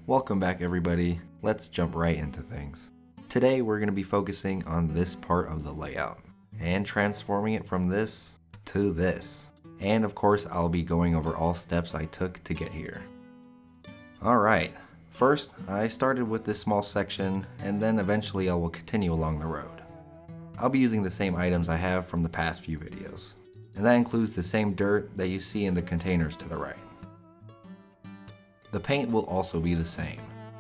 Welcome back everybody, let's jump right into things. Today we're going to be focusing on this part of the layout and transforming it from this to this. And of course I'll be going over all steps I took to get here. Alright, first I started with this small section and then eventually I will continue along the road. I'll be using the same items I have from the past few videos, and that includes the same dirt that you see in the containers to the right. The paint will also be the same.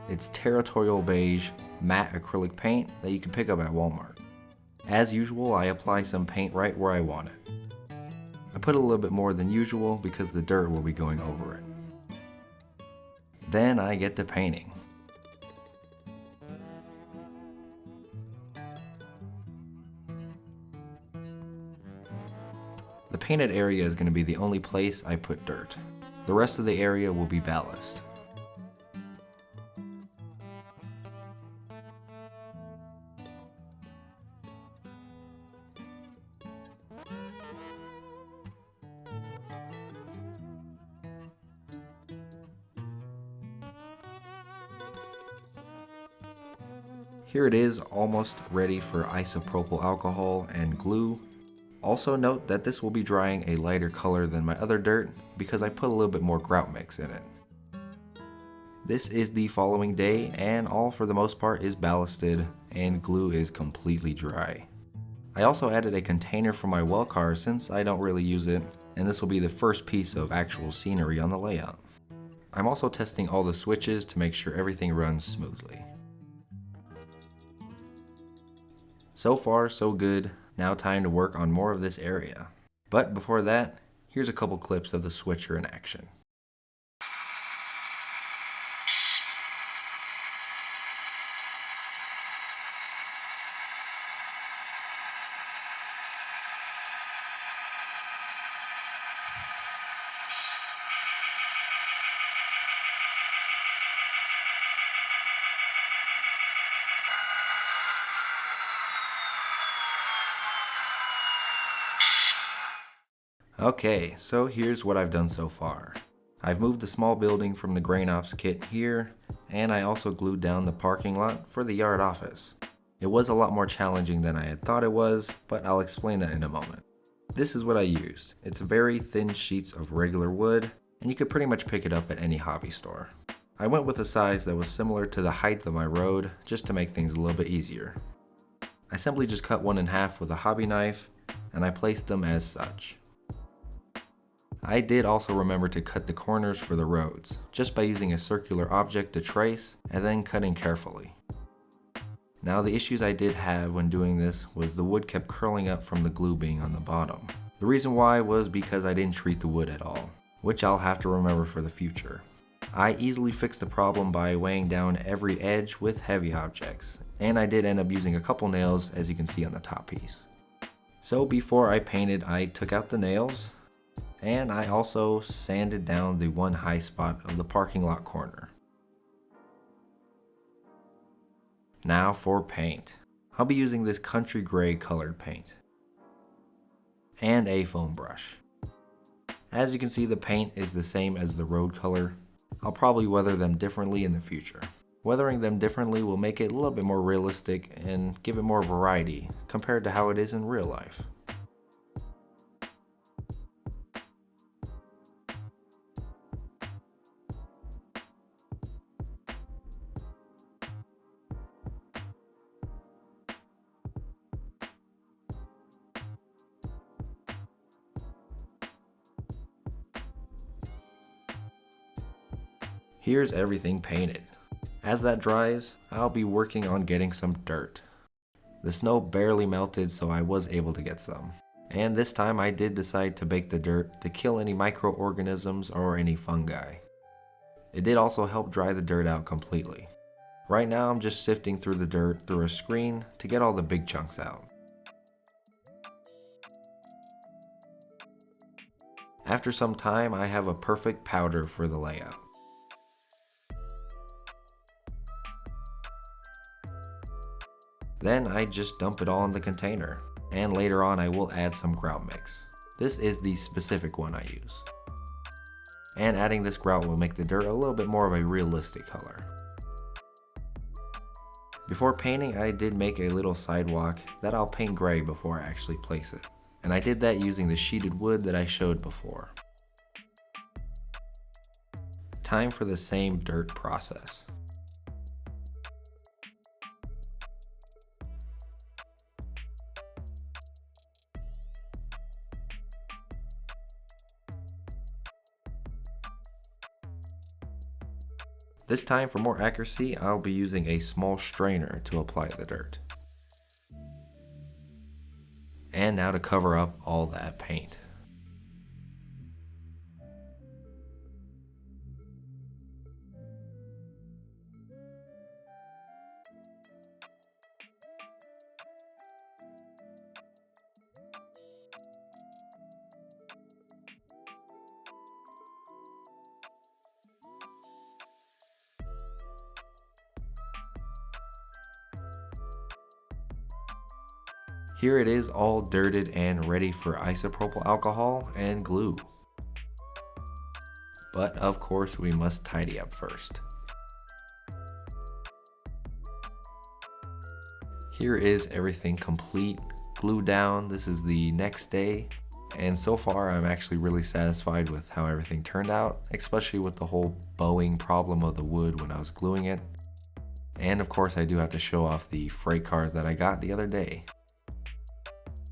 It's territorial beige, matte acrylic paint that you can pick up at Walmart. As usual, I apply some paint right where I want it. I put a little bit more than usual because the dirt will be going over it. Then I get to painting. The painted area is going to be the only place I put dirt. The rest of the area will be ballast. Here it is, almost ready for isopropyl alcohol and glue. Also note that this will be drying a lighter color than my other dirt because I put a little bit more grout mix in it. This is the following day and all for the most part is ballasted and glue is completely dry. I also added a container for my well car since I don't really use it, and this will be the first piece of actual scenery on the layout. I'm also testing all the switches to make sure everything runs smoothly. So far so good. Now time to work on more of this area. But before that, here's a couple clips of the switcher in action. Okay, so here's what I've done so far. I've moved the small building from the grain ops kit here, and I also glued down the parking lot for the yard office. It was a lot more challenging than I had thought it was, but I'll explain that in a moment. This is what I used. It's very thin sheets of regular wood, and you could pretty much pick it up at any hobby store. I went with a size that was similar to the height of my road, just to make things a little bit easier. I simply just cut one in half with a hobby knife, and I placed them as such. I did also remember to cut the corners for the roads, just by using a circular object to trace and then cutting carefully. Now the issues I did have when doing this was the wood kept curling up from the glue being on the bottom. The reason why was because I didn't treat the wood at all, which I'll have to remember for the future. I easily fixed the problem by weighing down every edge with heavy objects, and I did end up using a couple nails as you can see on the top piece. So before I painted, I took out the nails, and I also sanded down the one high spot of the parking lot corner. Now for paint. I'll be using this country gray colored paint and a foam brush. As you can see, the paint is the same as the road color. I'll probably weather them differently in the future. Weathering them differently will make it a little bit more realistic and give it more variety compared to how it is in real life. Here's everything painted. As that dries, I'll be working on getting some dirt. The snow barely melted, so I was able to get some. And this time I did decide to bake the dirt to kill any microorganisms or any fungi. It did also help dry the dirt out completely. Right now I'm just sifting through the dirt through a screen to get all the big chunks out. After some time, I have a perfect powder for the layout. Then I just dump it all in the container, and later on I will add some grout mix. This is the specific one I use. And adding this grout will make the dirt a little bit more of a realistic color. Before painting, I did make a little sidewalk that I'll paint gray before I actually place it. And I did that using the sheeted wood that I showed before. Time for the same dirt process. This time, for more accuracy, I'll be using a small strainer to apply the dirt. And now to cover up all that paint. Here it is all dirted and ready for isopropyl alcohol and glue. But of course we must tidy up first. Here is everything complete, glued down. This is the next day. And so far I'm actually really satisfied with how everything turned out, especially with the whole bowing problem of the wood when I was gluing it. And of course I do have to show off the freight cars that I got the other day.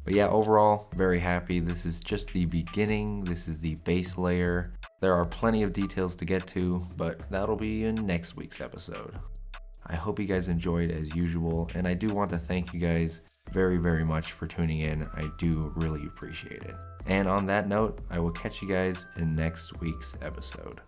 But yeah, overall, very happy. This is just the beginning. This is the base layer. There are plenty of details to get to, but that'll be in next week's episode. I hope you guys enjoyed as usual, and I do want to thank you guys very, very much for tuning in. I do really appreciate it. And on that note, I will catch you guys in next week's episode.